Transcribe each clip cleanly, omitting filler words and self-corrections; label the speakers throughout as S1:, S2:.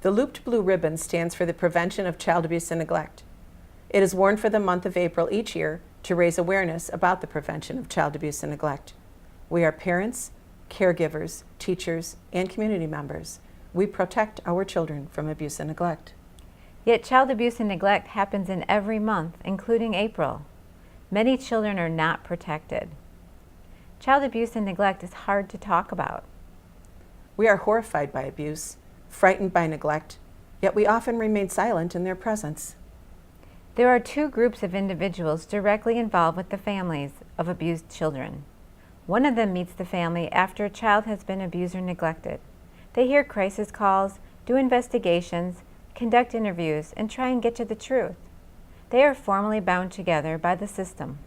S1: The looped blue ribbon stands for the prevention of child abuse and neglect. It is worn for the month of April each year to raise awareness about the prevention of child abuse and neglect. We are parents, caregivers, teachers, and community members. We protect our children from abuse and neglect.
S2: Yet child abuse and neglect happens in every month, including April. Many children are not protected. Child abuse and neglect is hard to talk about.
S1: We are horrified by abuse, frightened by neglect, yet we often remain silent in their presence.
S2: There are two groups of individuals directly involved with the families of abused children. One of them meets the family after a child has been abused or neglected. They hear crisis calls, do investigations, conduct interviews, and try and get to the truth. They are formally bound together by the system.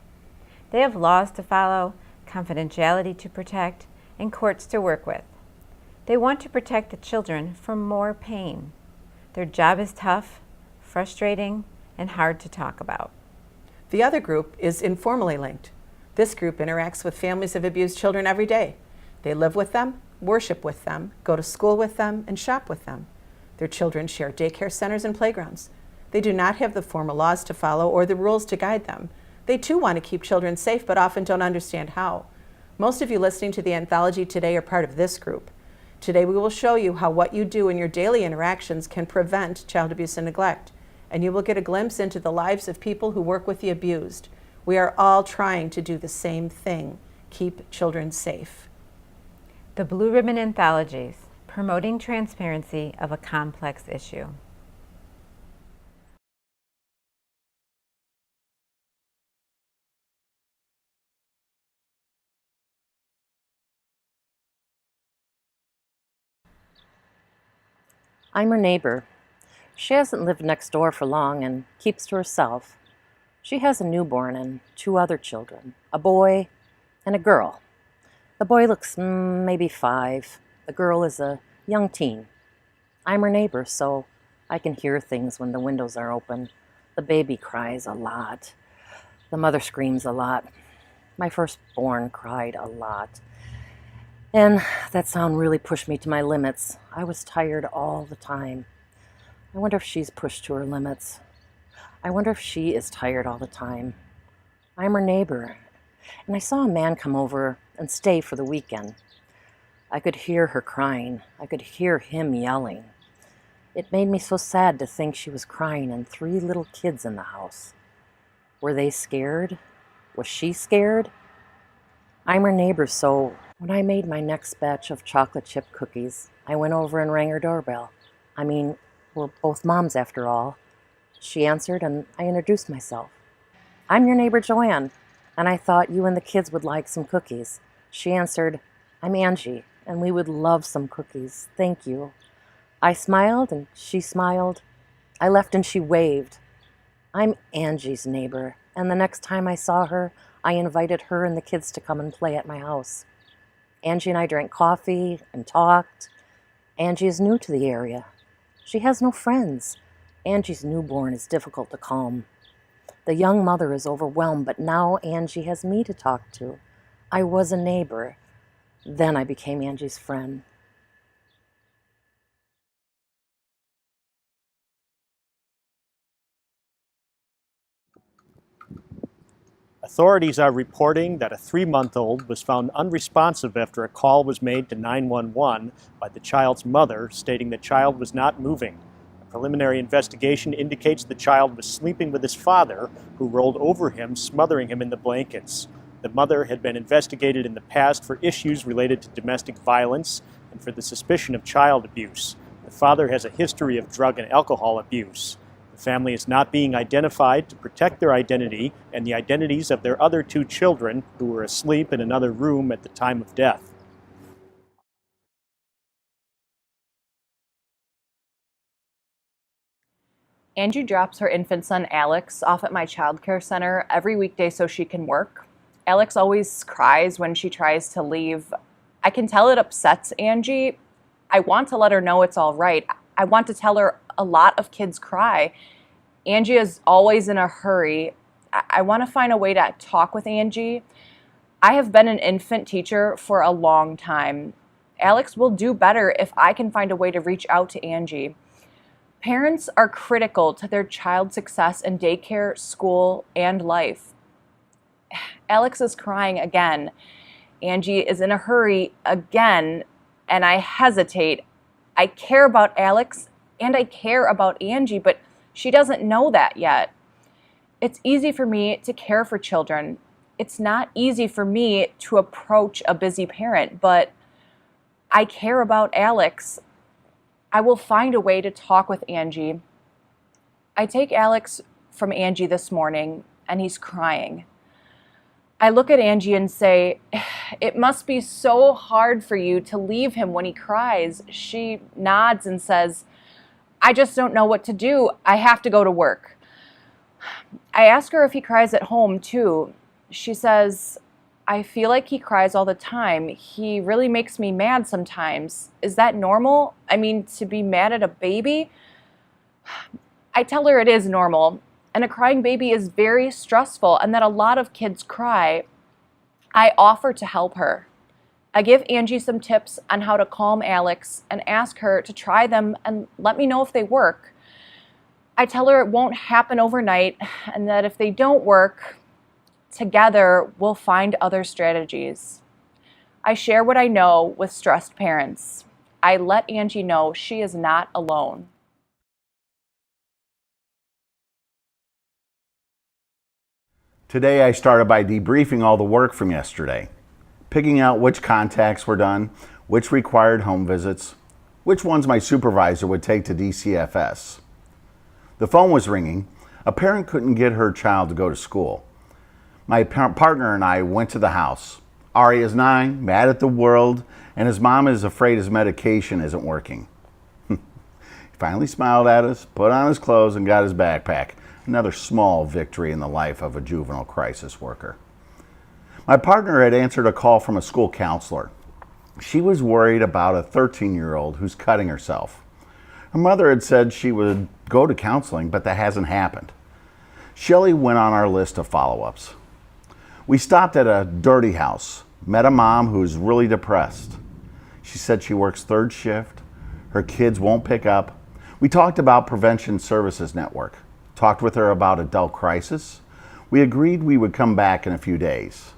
S2: They have laws to follow, confidentiality to protect, and courts to work with. They want to protect the children from more pain. Their job is tough, frustrating, and hard to talk about.
S1: The other group is informally linked. This group interacts with families of abused children every day. They live with them, worship with them, go to school with them, and shop with them. Their children share daycare centers and playgrounds. They do not have the formal laws to follow or the rules to guide them. They too want to keep children safe, but often don't understand how. Most of you listening to the anthology today are part of this group. Today we will show you how what you do in your daily interactions can prevent child abuse and neglect, and you will get a glimpse into the lives of people who work with the abused. We are all trying to do the same thing, keep children safe.
S2: The Blue Ribbon Anthologies, promoting transparency of a complex issue.
S3: I'm her neighbor. She hasn't lived next door for long and keeps to herself. She has a newborn and 2 other children, a boy and a girl. The boy looks maybe 5. The girl is a young teen. I'm her neighbor, so I can hear things when the windows are open. The baby cries a lot. The mother screams a lot. My firstborn cried a lot. And that sound really pushed me to my limits. I was tired all the time. I wonder if she's pushed to her limits. I wonder if she is tired all the time. I'm her neighbor, and I saw a man come over and stay for the weekend. I could hear her crying. I could hear him yelling. It made me so sad to think she was crying and 3 little kids in the house. Were they scared? Was she scared? I'm her neighbor, so when I made my next batch of chocolate chip cookies, I went over and rang her doorbell. I mean, we're both moms after all. She answered and I introduced myself. I'm your neighbor Joanne, and I thought you and the kids would like some cookies. She answered, I'm Angie, and we would love some cookies. Thank you. I smiled and she smiled. I left and she waved. I'm Angie's neighbor, and the next time I saw her, I invited her and the kids to come and play at my house. Angie and I drank coffee and talked. Angie is new to the area. She has no friends. Angie's newborn is difficult to calm. The young mother is overwhelmed, but now Angie has me to talk to. I was a neighbor. Then I became Angie's friend.
S4: Authorities are reporting that a 3-month-old was found unresponsive after a call was made to 911 by the child's mother stating the child was not moving. A preliminary investigation indicates the child was sleeping with his father, who rolled over him, smothering him in the blankets. The mother had been investigated in the past for issues related to domestic violence and for the suspicion of child abuse. The father has a history of drug and alcohol abuse. The family is not being identified to protect their identity and the identities of their other 2 children who were asleep in another room at the time of death.
S5: Angie drops her infant son Alex off at my childcare center every weekday so she can work. Alex always cries when she tries to leave. I can tell it upsets Angie. I want to let her know it's all right. I want to tell her a lot of kids cry. Angie is always in a hurry. I want to find a way to talk with Angie. I have been an infant teacher for a long time. Alex will do better if I can find a way to reach out to Angie. Parents are critical to their child's success in daycare, school, and life. Alex is crying again. Angie is in a hurry again, and I hesitate. I care about Alex and I care about Angie, but she doesn't know that yet. It's easy for me to care for children. It's not easy for me to approach a busy parent, but I care about Alex. I will find a way to talk with Angie. I take Alex from Angie this morning, and he's crying. I look at Angie and say, "It must be so hard for you to leave him when he cries." She nods and says, "I just don't know what to do. I have to go to work." I ask her if he cries at home too. She says, "I feel like he cries all the time. He really makes me mad sometimes. Is that normal? I mean, to be mad at a baby?" I tell her it is normal, and a crying baby is very stressful, and that a lot of kids cry. I offer to help her. I give Angie some tips on how to calm Alex and ask her to try them and let me know if they work. I tell her it won't happen overnight, and that if they don't work, together we'll find other strategies. I share what I know with stressed parents. I let Angie know she is not alone.
S6: Today I started by debriefing all the work from yesterday, picking out which contacts were done, which required home visits, which ones my supervisor would take to DCFS. The phone was ringing. A parent couldn't get her child to go to school. My partner and I went to the house. Ari is 9, mad at the world, and his mom is afraid his medication isn't working. He finally smiled at us, put on his clothes, and got his backpack. Another small victory in the life of a juvenile crisis worker. My partner had answered a call from a school counselor. She was worried about a 13-year-old who's cutting herself. Her mother had said she would go to counseling, but that hasn't happened. Shelley went on our list of follow-ups. We stopped at a dirty house, met a mom who's really depressed. She said she works third shift, her kids won't pick up. We talked about Prevention Services Network, talked with her about adult crisis. We agreed we would come back in a few days.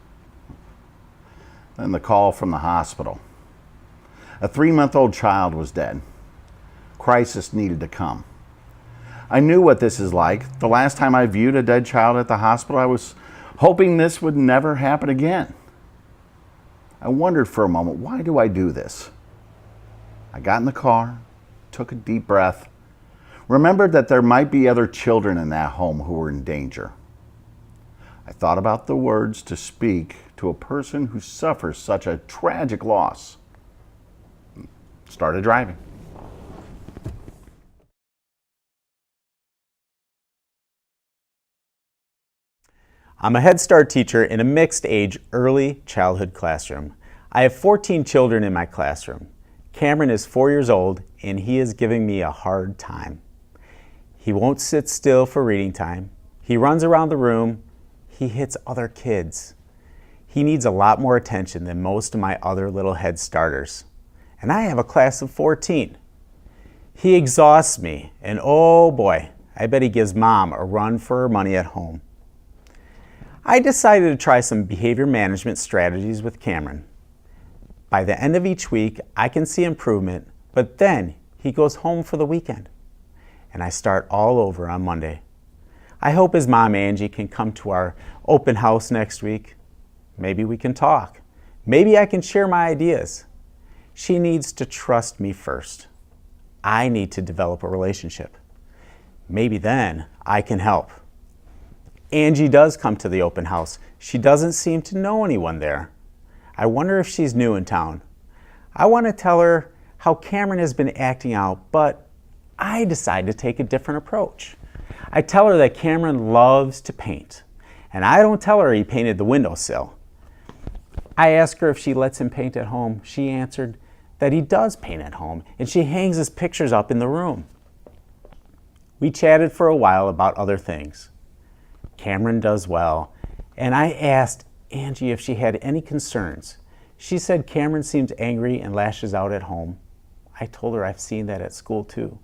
S6: Then the call from the hospital. A 3-month-old child was dead. Crisis needed to come. I knew what this is like. The last time I viewed a dead child at the hospital, I was hoping this would never happen again. I wondered for a moment, why do I do this? I got in the car, took a deep breath, remembered that there might be other children in that home who were in danger. I thought about the words to speak to a person who suffers such a tragic loss. Started driving.
S7: I'm a Head Start teacher in a mixed-age early childhood classroom. I have 14 children in my classroom. Cameron is 4 years old and he is giving me a hard time. He won't sit still for reading time. He runs around the room. He hits other kids. He needs a lot more attention than most of my other little Head Starters. And I have a class of 14. He exhausts me, and oh boy, I bet he gives Mom a run for her money at home. I decided to try some behavior management strategies with Cameron. By the end of each week, I can see improvement, but then he goes home for the weekend, and I start all over on Monday. I hope his mom, Angie, can come to our open house next week. Maybe we can talk. Maybe I can share my ideas. She needs to trust me first. I need to develop a relationship. Maybe then I can help. Angie does come to the open house. She doesn't seem to know anyone there. I wonder if she's new in town. I want to tell her how Cameron has been acting out, but I decide to take a different approach. I tell her that Cameron loves to paint, and I don't tell her he painted the windowsill. I ask her if she lets him paint at home. She answered that he does paint at home, and she hangs his pictures up in the room. We chatted for a while about other things. Cameron does well, and I asked Angie if she had any concerns. She said Cameron seems angry and lashes out at home. I told her I've seen that at school too.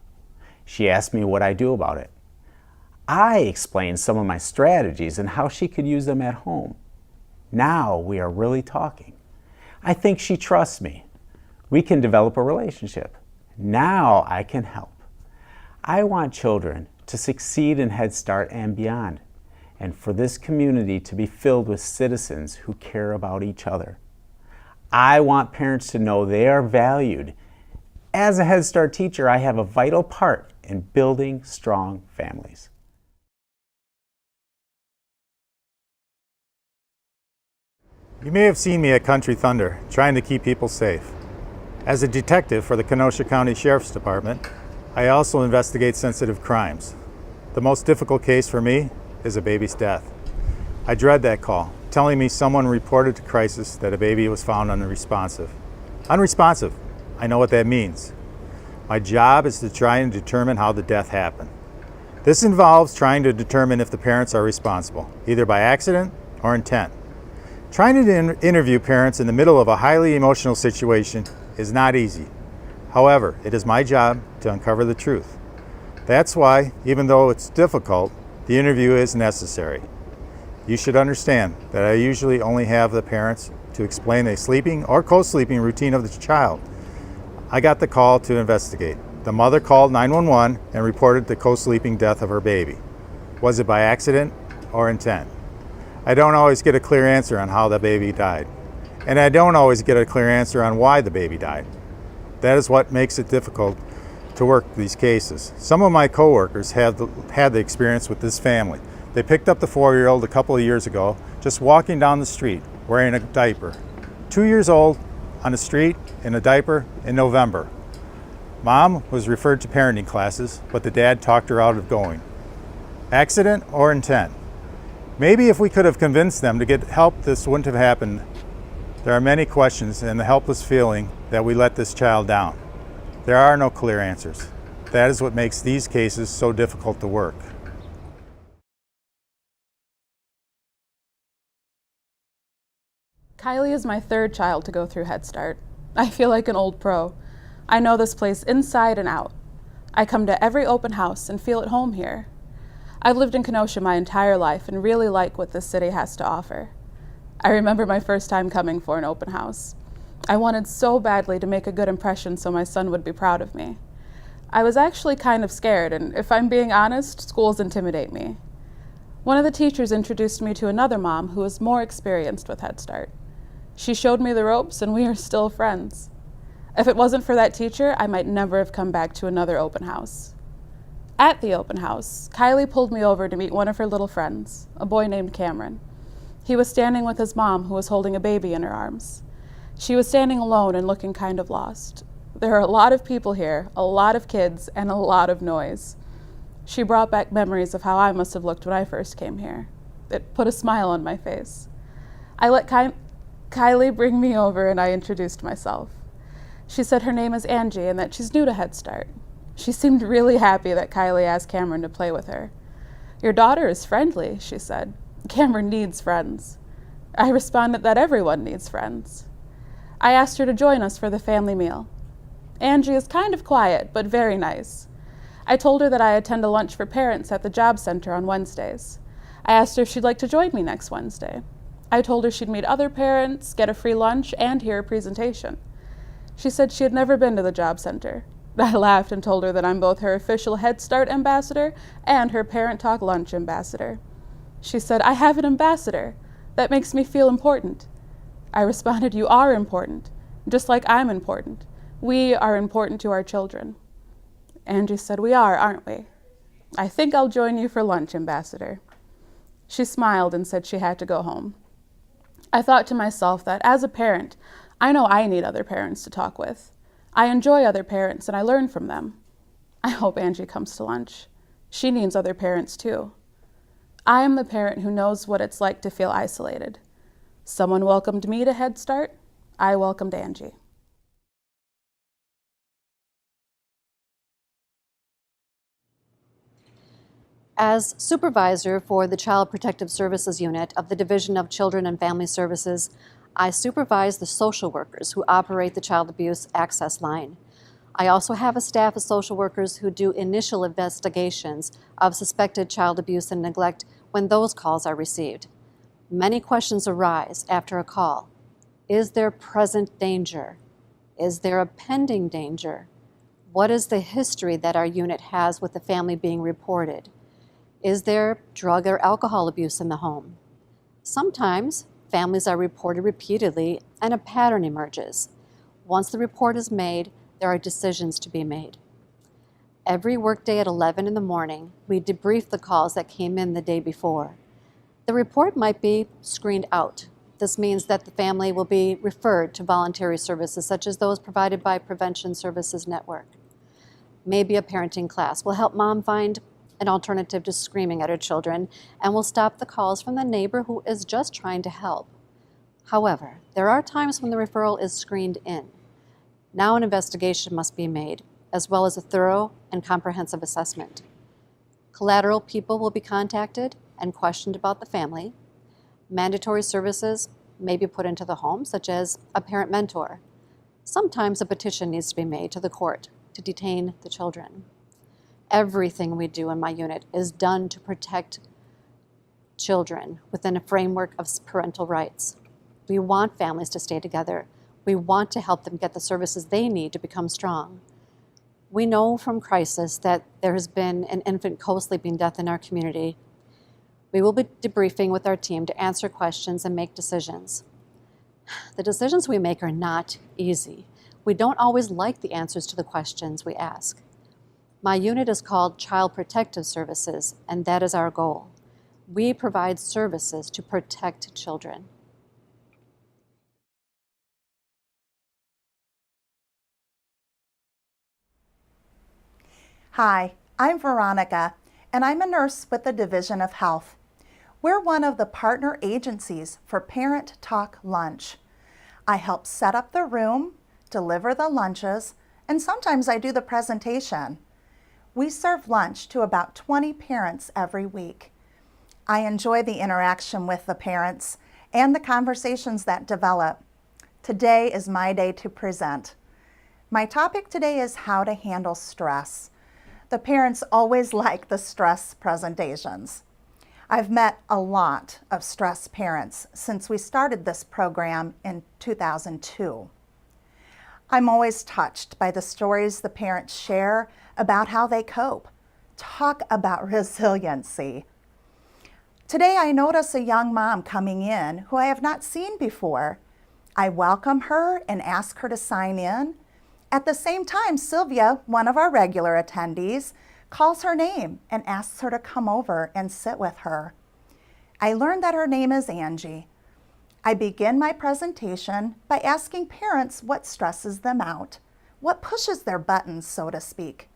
S7: She asked me what I do about it. I explained some of my strategies and how she could use them at home. Now we are really talking. I think she trusts me. We can develop a relationship. Now I can help. I want children to succeed in Head Start and beyond, and for this community to be filled with citizens who care about each other. I want parents to know they are valued. As a Head Start teacher, I have a vital part in building strong families.
S8: You may have seen me at Country Thunder, trying to keep people safe. As a detective for the Kenosha County Sheriff's Department, I also investigate sensitive crimes. The most difficult case for me is a baby's death. I dread that call, telling me someone reported to crisis that a baby was found unresponsive. Unresponsive, I know what that means. My job is to try and determine how the death happened. This involves trying to determine if the parents are responsible, either by accident or intent. Trying to interview parents in the middle of a highly emotional situation is not easy. However, it is my job to uncover the truth. That's why, even though it's difficult, the interview is necessary. You should understand that I usually only have the parents to explain a sleeping or co-sleeping routine of the child. I got the call to investigate. The mother called 911 and reported the co-sleeping death of her baby. Was it by accident or intent? I don't always get a clear answer on how the baby died. And I don't always get a clear answer on why the baby died. That is what makes it difficult to work these cases. Some of my coworkers have had the experience with this family. They picked up the 4-year-old a couple of years ago, just walking down the street, wearing a diaper. 2 years old, on the street, in a diaper, in November. Mom was referred to parenting classes, but the dad talked her out of going. Accident or intent? Maybe if we could have convinced them to get help, this wouldn't have happened. There are many questions and the helpless feeling that we let this child down. There are no clear answers. That is what makes these cases so difficult to work.
S9: Kylie is my third child to go through Head Start. I feel like an old pro. I know this place inside and out. I come to every open house and feel at home here. I've lived in Kenosha my entire life and really like what this city has to offer. I remember my first time coming for an open house. I wanted so badly to make a good impression so my son would be proud of me. I was actually kind of scared, and if I'm being honest, schools intimidate me. One of the teachers introduced me to another mom who was more experienced with Head Start. She showed me the ropes, and we are still friends. If it wasn't for that teacher, I might never have come back to another open house. At the open house, Kylie pulled me over to meet one of her little friends, a boy named Cameron. He was standing with his mom, who was holding a baby in her arms. She was standing alone and looking kind of lost. There are a lot of people here, a lot of kids, and a lot of noise. She brought back memories of how I must have looked when I first came here. It put a smile on my face. I let Kylie bring me over and I introduced myself. She said her name is Angie and that she's new to Head Start. She seemed really happy that Kylie asked Cameron to play with her. "Your daughter is friendly," she said. "Cameron needs friends." I responded that everyone needs friends. I asked her to join us for the family meal. Angie is kind of quiet, but very nice. I told her that I attend a lunch for parents at the job center on Wednesdays. I asked her if she'd like to join me next Wednesday. I told her she'd meet other parents, get a free lunch, and hear a presentation. She said she had never been to the job center. I laughed and told her that I'm both her official Head Start ambassador and her Parent Talk Lunch ambassador. She said, "I have an ambassador. That makes me feel important." I responded, "You are important, just like I'm important. We are important to our children." Angie said, "We are, aren't we? I think I'll join you for lunch, Ambassador." She smiled and said she had to go home. I thought to myself that as a parent, I know I need other parents to talk with. I enjoy other parents and I learn from them. I hope Angie comes to lunch. She needs other parents too. I am the parent who knows what it's like to feel isolated. Someone welcomed me to Head Start. I welcomed Angie.
S10: As supervisor for the Child Protective Services Unit of the Division of Children and Family Services, I supervise the social workers who operate the Child Abuse Access Line. I also have a staff of social workers who do initial investigations of suspected child abuse and neglect when those calls are received. Many questions arise after a call. Is there present danger? Is there a pending danger? What is the history that our unit has with the family being reported? Is there drug or alcohol abuse in the home? Sometimes families are reported repeatedly and a pattern emerges. Once the report is made, there are decisions to be made. Every workday at 11 in the morning, we debrief the calls that came in the day before. The report might be screened out. This means that the family will be referred to voluntary services such as those provided by Prevention Services Network. Maybe a parenting class will help mom find an alternative to screaming at her children and will stop the calls from the neighbor who is just trying to help. However, there are times when the referral is screened in. Now an investigation must be made, as well as a thorough and comprehensive assessment. Collateral people will be contacted and questioned about the family. Mandatory services may be put into the home, such as a parent mentor. Sometimes a petition needs to be made to the court to detain the children. Everything we do in my unit is done to protect children within a framework of parental rights. We want families to stay together. We want to help them get the services they need to become strong. We know from crisis that there has been an infant co-sleeping death in our community. We will be debriefing with our team to answer questions and make decisions. The decisions we make are not easy. We don't always like the answers to the questions we ask. My unit is called Child Protective Services, and that is our goal. We provide services to protect children.
S11: Hi, I'm Veronica, and I'm a nurse with the Division of Health. We're one of the partner agencies for Parent Talk Lunch. I help set up the room, deliver the lunches, and sometimes I do the presentation. We serve lunch to about 20 parents every week. I enjoy the interaction with the parents and the conversations that develop. Today is my day to present. My topic today is how to handle stress. The parents always like the stress presentations. I've met a lot of stressed parents since we started this program in 2002. I'm always touched by the stories the parents share about how they cope. Talk about resiliency. Today I notice a young mom coming in who I have not seen before. I welcome her and ask her to sign in. At the same time, Sylvia, one of our regular attendees, calls her name and asks her to come over and sit with her. I learned that her name is Angie. I begin my presentation by asking parents what stresses them out, what pushes their buttons, so to speak.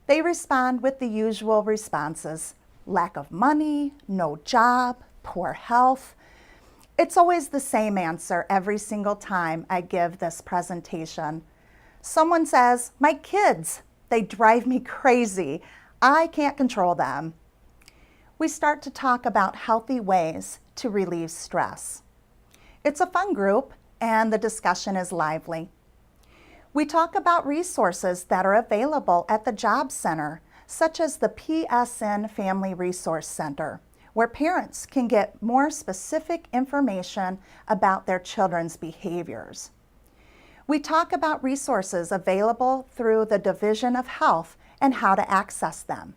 S11: They respond with the usual responses: lack of money, no job, poor health. It's always the same answer every single time I give this presentation. Someone says, "My kids, they drive me crazy. I can't control them." We start to talk about healthy ways to relieve stress. It's a fun group and the discussion is lively. We talk about resources that are available at the Job Center, such as the PSN Family Resource Center, where parents can get more specific information about their children's behaviors. We talk about resources available through the Division of Health and how to access them.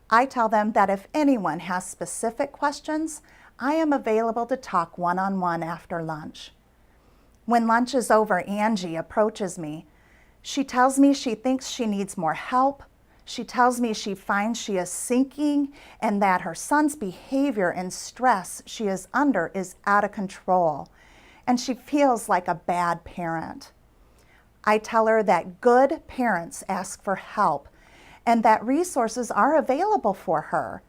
S11: I tell them that if anyone has specific questions, I am available to talk one-on-one after lunch. When lunch is over, Angie approaches me. She tells me she thinks she needs more help. She tells me she finds she is sinking and that her son's behavior and stress she is under is out of control, and she feels like a bad parent. I tell her that good parents ask for help and that resources are available for her.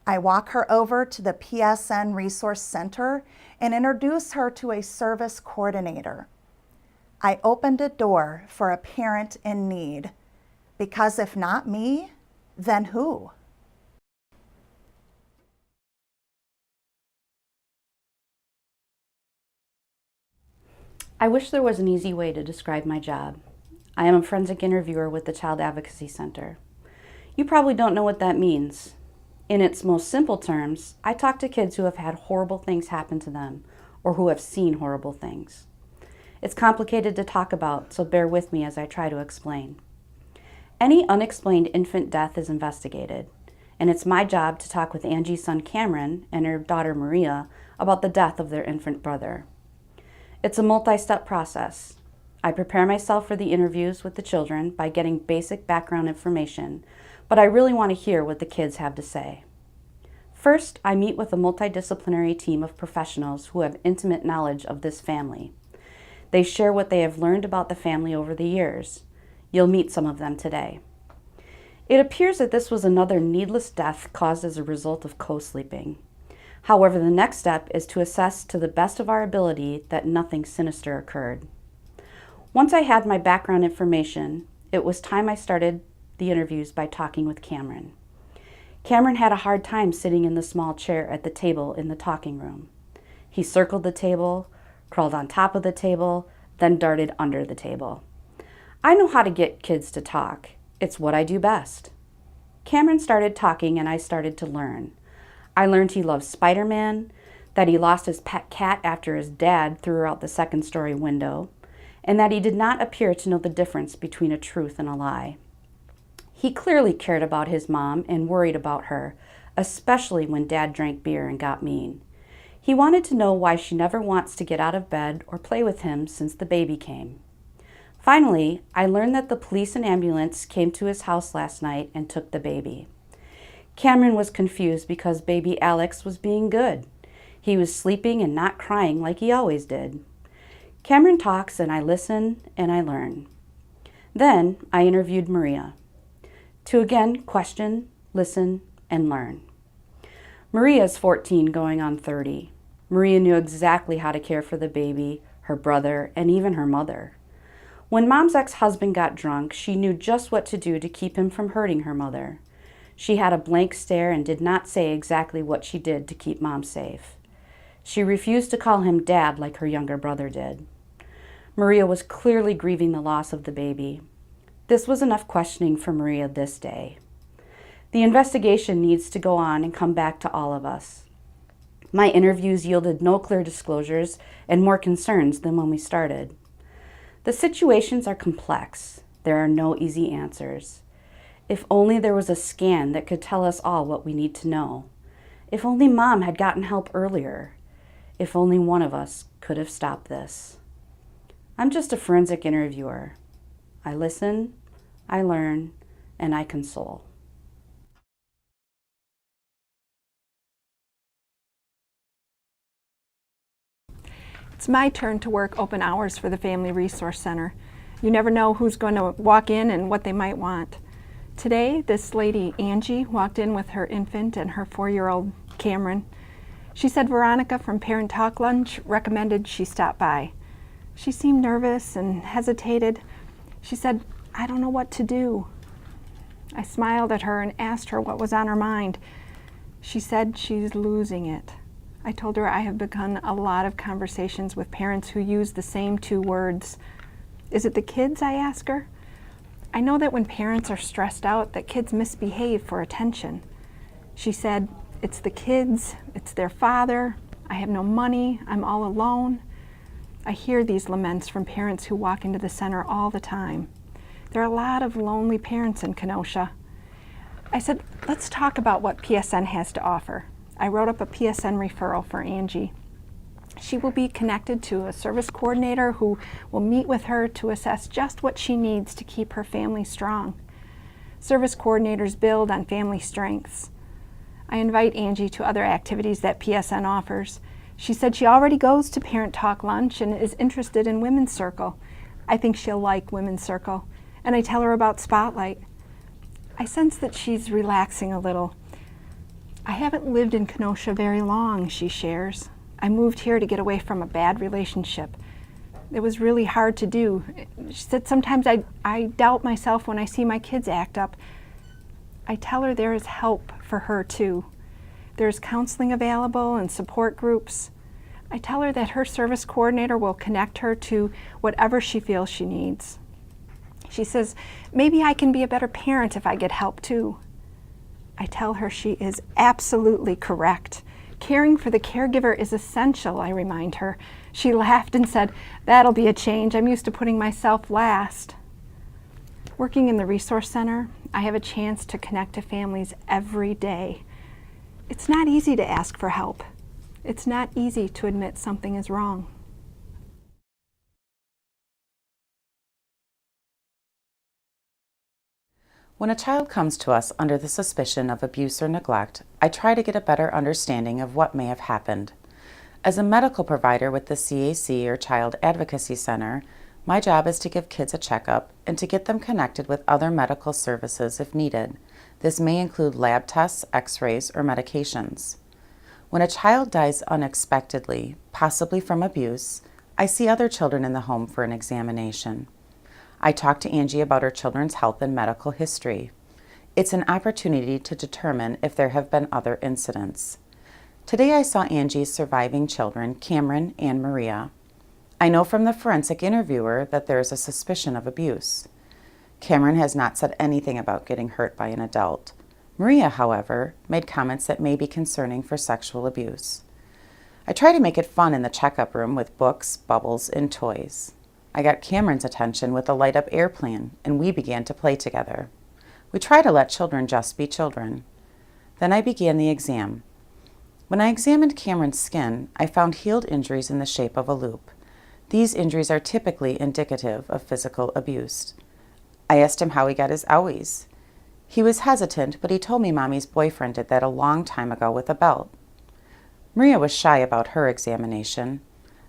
S11: I walk her over to the PSN Resource Center and introduce her to a service coordinator. I opened a door for a parent in need, because if not me, then who?
S12: I wish there was an easy way to describe my job. I am a forensic interviewer with the Child Advocacy Center. You probably don't know what that means. In its most simple terms, I talk to kids who have had horrible things happen to them or who have seen horrible things. It's complicated to talk about, so bear with me as I try to explain. Any unexplained infant death is investigated, and it's my job to talk with Angie's son Cameron and her daughter Maria about the death of their infant brother. It's a multi-step process. I prepare myself for the interviews with the children by getting basic background information, but I really want to hear what the kids have to say. First, I meet with a multidisciplinary team of professionals who have intimate knowledge of this family. They share what they have learned about the family over the years. You'll meet some of them today. It appears that this was another needless death caused as a result of co-sleeping. However, the next step is to assess to the best of our ability that nothing sinister occurred. Once I had my background information, it was time I started the interviews by talking with Cameron. Cameron had a hard time sitting in the small chair at the table in the talking room. He circled the table, crawled on top of the table, then darted under the table. I know how to get kids to talk. It's what I do best. Cameron started talking and I started to learn. I learned he loves Spider-Man, that he lost his pet cat after his dad threw her out the second-story window, and that he did not appear to know the difference between a truth and a lie. He clearly cared about his mom and worried about her, especially when Dad drank beer and got mean. He wanted to know why she never wants to get out of bed or play with him since the baby came. Finally, I learned that the police and ambulance came to his house last night and took the baby. Cameron was confused because baby Alex was being good. He was sleeping and not crying like he always did. Cameron talks and I listen and I learn. Then I interviewed Maria to again question, listen, and learn. Maria is 14 going on 30. Maria knew exactly how to care for the baby, her brother, and even her mother. When Mom's ex-husband got drunk, she knew just what to do to keep him from hurting her mother. She had a blank stare and did not say exactly what she did to keep Mom safe. She refused to call him Dad like her younger brother did. Maria was clearly grieving the loss of the baby. This was enough questioning for Maria this day. The investigation needs to go on and come back to all of us. My interviews yielded no clear disclosures and more concerns than when we started. The situations are complex. There are no easy answers. If only there was a scan that could tell us all what we need to know. If only Mom had gotten help earlier. If only one of us could have stopped this. I'm just a forensic interviewer. I listen, I learn, and I console.
S13: It's my turn to work open hours for the Family Resource Center. You never know who's going to walk in and what they might want. Today, this lady, Angie, walked in with her infant and her 4-year-old Cameron. She said Veronica from Parent Talk Lunch recommended she stop by. She seemed nervous and hesitated. She said, "I don't know what to do." I smiled at her and asked her what was on her mind. She said she's losing it. I told her I have begun a lot of conversations with parents who use the same 2 words. Is it the kids, I ask her? I know that when parents are stressed out that kids misbehave for attention. She said, it's the kids, it's their father, I have no money, I'm all alone. I hear these laments from parents who walk into the center all the time. There are a lot of lonely parents in Kenosha. I said, let's talk about what PSN has to offer. I wrote up a PSN referral for Angie. She will be connected to a service coordinator who will meet with her to assess just what she needs to keep her family strong. Service coordinators build on family strengths. I invite Angie to other activities that PSN offers. She said she already goes to Parent Talk Lunch and is interested in Women's Circle. I think she'll like Women's Circle. And I tell her about Spotlight. I sense that she's relaxing a little. I haven't lived in Kenosha very long, she shares. I moved here to get away from a bad relationship. It was really hard to do. She said sometimes I doubt myself when I see my kids act up. I tell her there is help for her too. There's counseling available and support groups. I tell her that her service coordinator will connect her to whatever she feels she needs. She says, maybe I can be a better parent if I get help too. I tell her she is absolutely correct. Caring for the caregiver is essential, I remind her. She laughed and said, that'll be a change. I'm used to putting myself last. Working in the resource center, I have a chance to connect to families every day. It's not easy to ask for help. It's not easy to admit something is wrong.
S14: When a child comes to us under the suspicion of abuse or neglect, I try to get a better understanding of what may have happened. As a medical provider with the CAC or Child Advocacy Center, my job is to give kids a checkup and to get them connected with other medical services if needed. This may include lab tests, x-rays, or medications. When a child dies unexpectedly, possibly from abuse, I see other children in the home for an examination. I talk to Angie about her children's health and medical history. It's an opportunity to determine if there have been other incidents. Today I saw Angie's surviving children, Cameron and Maria. I know from the forensic interviewer that there is a suspicion of abuse. Cameron has not said anything about getting hurt by an adult. Maria, however, made comments that may be concerning for sexual abuse. I try to make it fun in the checkup room with books, bubbles, and toys. I got Cameron's attention with a light-up airplane, and we began to play together. We try to let children just be children. Then I began the exam. When I examined Cameron's skin, I found healed injuries in the shape of a loop. These injuries are typically indicative of physical abuse. I asked him how he got his owies. He was hesitant, but he told me Mommy's boyfriend did that a long time ago with a belt. Maria was shy about her examination.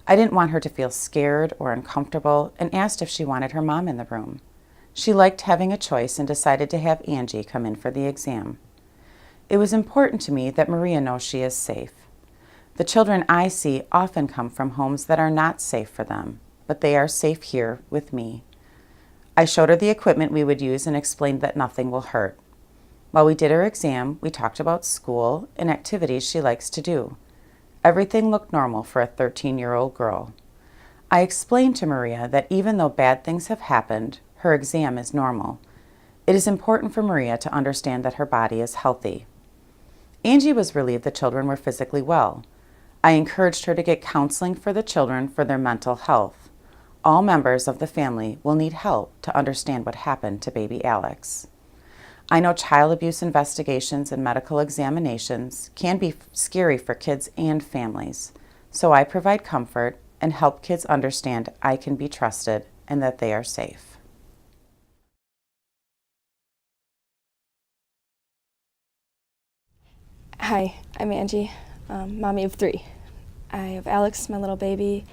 S14: I didn't want her to feel scared or uncomfortable and asked if she wanted her mom in the room. She liked having a choice and decided to have Angie come in for the exam. It was important to me that Maria knows she is safe. The children I see often come from homes that are not safe for them, but they are safe here with me. I showed her the equipment we would use and explained that nothing will hurt. While we did her exam, we talked about school and activities she likes to do. Everything looked normal for a 13-year-old girl. I explained to Maria that even though bad things have happened, her exam is normal. It is important for Maria to understand that her body is healthy. Angie was relieved the children were physically well. I encouraged her to get counseling for the children for their mental health. All members of the family will need help to understand what happened to baby Alex. I know child abuse investigations and medical examinations can be scary for kids and families, so I provide comfort and help kids understand I can be trusted and that they are safe.
S15: Hi, I'm Angie, mommy of 3. I have Alex, my little baby,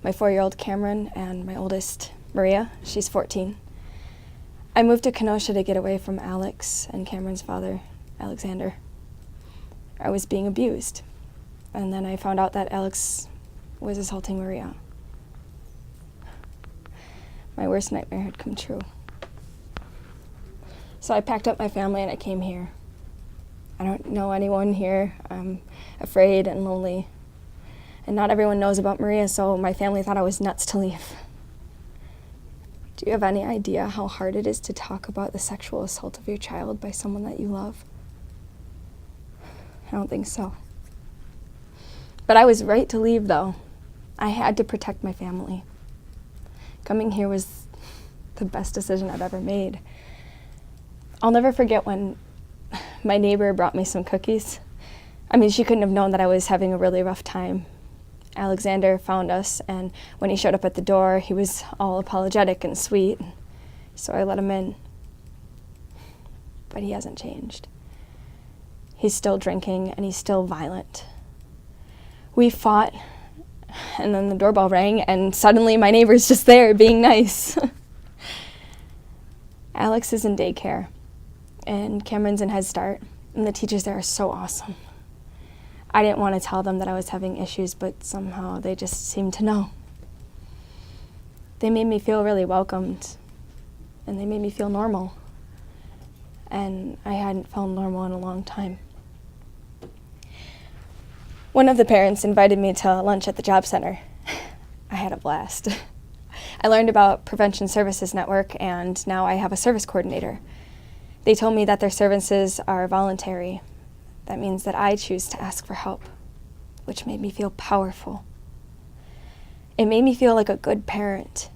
S15: my 4-year-old Cameron, and my oldest, Maria. She's 14. I moved to Kenosha to get away from Alex and Cameron's father, Alexander. I was being abused, and then I found out that Alex was assaulting Maria. My worst nightmare had come true. So I packed up my family and I came here. I don't know anyone here. I'm afraid and lonely. And not everyone knows about Maria, so my family thought I was nuts to leave. Do you have any idea how hard it is to talk about the sexual assault of your child by someone that you love? I don't think so. But I was right to leave, though. I had to protect my family. Coming here was the best decision I've ever made. I'll never forget when my neighbor brought me some cookies. I mean, she couldn't have known that I was having a really rough time. Alexander found us, and when he showed up at the door, he was all apologetic and sweet, so I let him in. But he hasn't changed. He's still drinking, and he's still violent. We fought, and then the doorbell rang, and suddenly my neighbor's just there being nice. Alex is in daycare, and Cameron's in Head Start, and the teachers there are so awesome. I didn't want to tell them that I was having issues, but somehow they just seemed to know. They made me feel really welcomed, and they made me feel normal. And I hadn't felt normal in a long time. One of the parents invited me to lunch at the job center. I had a blast. I learned about Prevention Services Network, and now I have a service coordinator. They told me that their services are voluntary. That means that I choose to ask for help, which made me feel powerful. It made me feel like a good parent.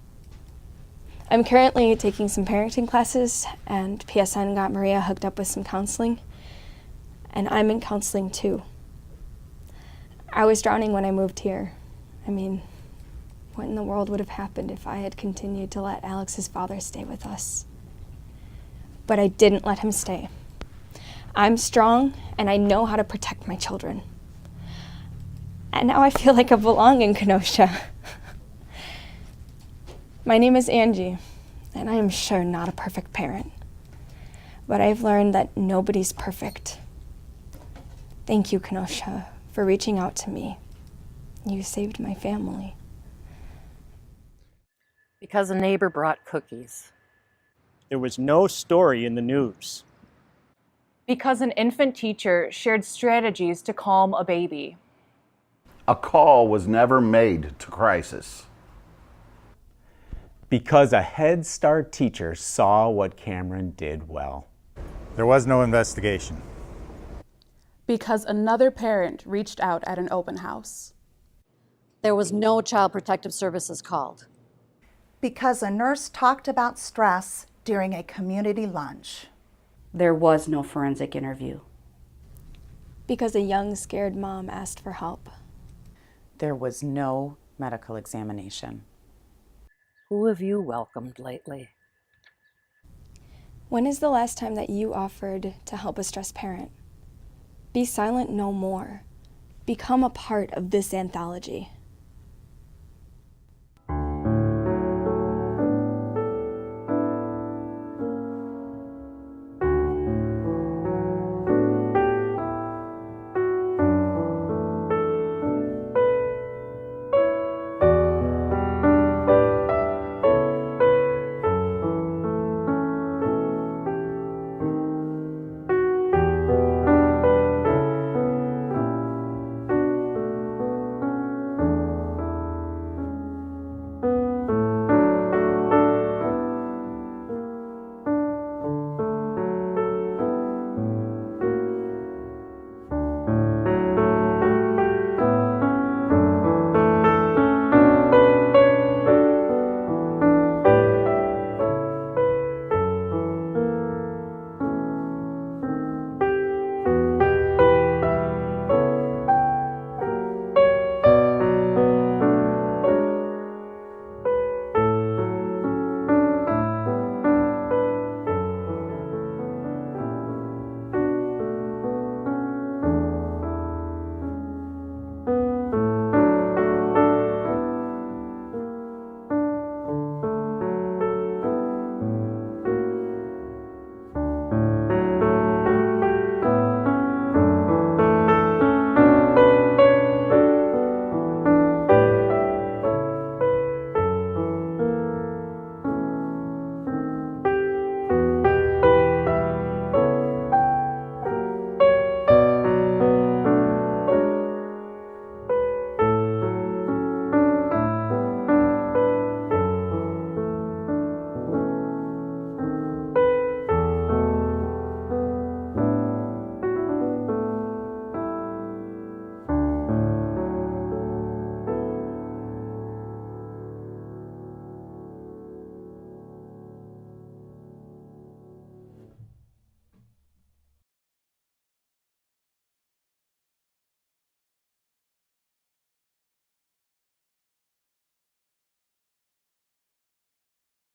S15: I'm currently taking some parenting classes, and PSN got Maria hooked up with some counseling, and I'm in counseling too. I was drowning when I moved here. I mean, what in the world would have happened if I had continued to let Alex's father stay with us? But I didn't let him stay. I'm strong, and I know how to protect my children. And now I feel like I belong in Kenosha. My name is Angie, and I am sure not a perfect parent. But I've learned that nobody's perfect. Thank you, Kenosha, for reaching out to me. You saved my family.
S3: Because a neighbor brought cookies.
S4: There was no story in the news.
S5: Because an infant teacher shared strategies to calm a baby.
S6: A call was never made to crisis.
S7: Because a Head Start teacher saw what Cameron did well.
S8: There was no investigation.
S9: Because another parent reached out at an open house.
S10: There was no Child Protective Services called.
S11: Because a nurse talked about stress during a community lunch.
S12: There was no forensic interview.
S15: Because a young, scared mom asked for help.
S14: There was no medical examination.
S3: Who have you welcomed lately?
S15: When is the last time that you offered to help a stressed parent? Be silent no more. Become a part of this anthology.